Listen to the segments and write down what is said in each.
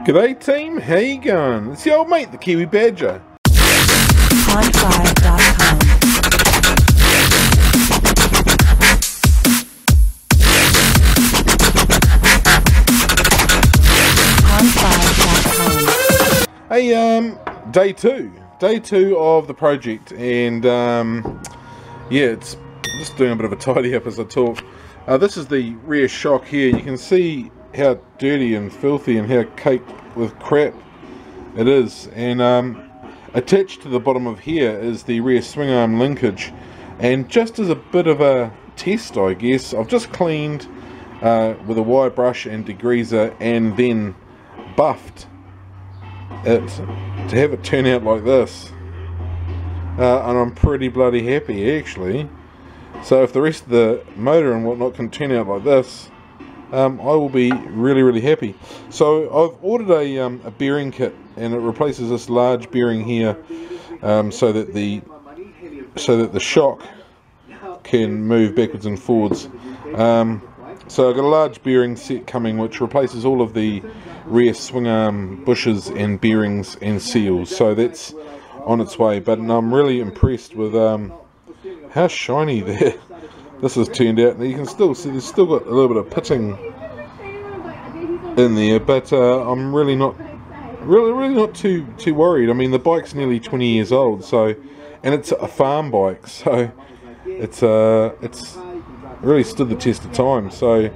G'day team, how you going? It's the old mate, the Kiwi Badger. Pond5.com. Hey, day two of the project, and yeah, it's just doing a bit of a tidy up as I talk. This is the rear shock here. You can see how dirty and filthy and how caked with crap it is, and attached to the bottom of here is the rear swing arm linkage. And just as a bit of a test, I guess, I've just cleaned with a wire brush and degreaser and then buffed it to have it turn out like this, and I'm pretty bloody happy actually. So if the rest of the motor and whatnot can turn out like this, I will be really happy. So I've ordered a bearing kit, and it replaces this large bearing here, so that the shock can move backwards and forwards. So I've got a large bearing set coming which replaces all of the rear swing arm bushes and bearings and seals, so that's on its way. But I'm really impressed with how shiny this has turned out. You can still see there's still got a little bit of pitting in there, but I'm really not too worried. I mean, the bike's nearly 20 years old, so, and it's a farm bike, so it's really stood the test of time. So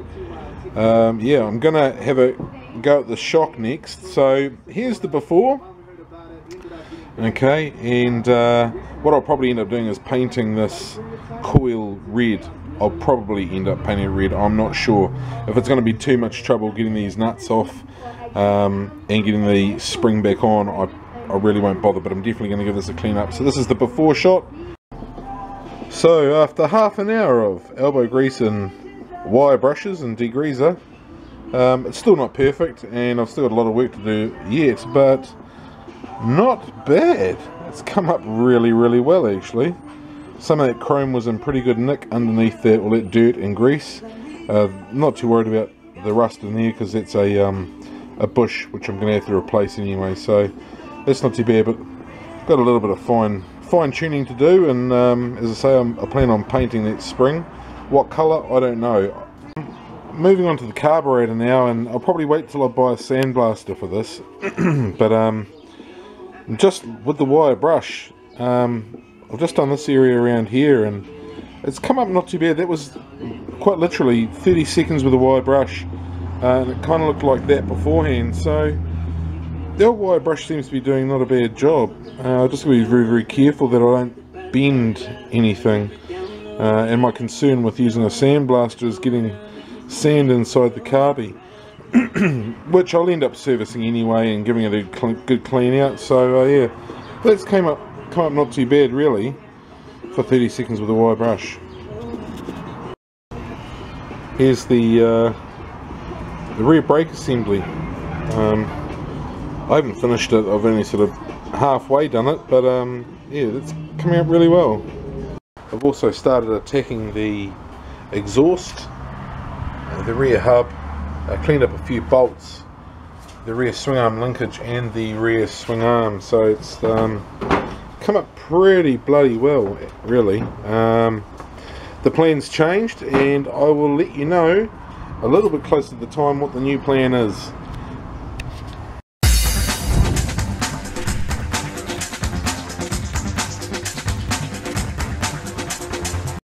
yeah, I'm gonna have a go at the shock next. So here's the before. Okay, and what I'll probably end up doing is painting this coil red. I'll probably end up painting it red. I'm not sure. If it's going to be too much trouble getting these nuts off and getting the spring back on, I really won't bother, but I'm definitely going to give this a clean up. So this is the before shot. So after half an hour of elbow grease and wire brushes and degreaser, it's still not perfect, and I've still got a lot of work to do yet, but not bad. It's come up really well actually. Some of that chrome was in pretty good nick underneath that, all that dirt and grease. Not too worried about the rust in there because it's a bush which I'm going to have to replace anyway, so that's not too bad. But got a little bit of fine tuning to do, and as I say, I plan on painting that spring. What colour, I don't know. Moving on to the carburetor now, and I'll probably wait till I buy a sandblaster for this. But just with the wire brush, I've just done this area around here, and it's come up not too bad. That was quite literally 30 seconds with a wire brush, and it kind of looked like that beforehand. So the old wire brush seems to be doing not a bad job. I've just got to be very careful that I don't bend anything, and my concern with using a sandblaster is getting sand inside the carby, which I'll end up servicing anyway and giving it a good clean out. So yeah, that's come up not too bad really for 30 seconds with a wire brush. Here's the rear brake assembly. I haven't finished it, I've only sort of halfway done it, but yeah, it's coming out really well. I've also started attacking the exhaust, the rear hub. I cleaned up a few bolts, the rear swing arm linkage and the rear swing arm, so it's come up pretty bloody well really. The plan's changed, and I will let you know a little bit closer to the time what the new plan is.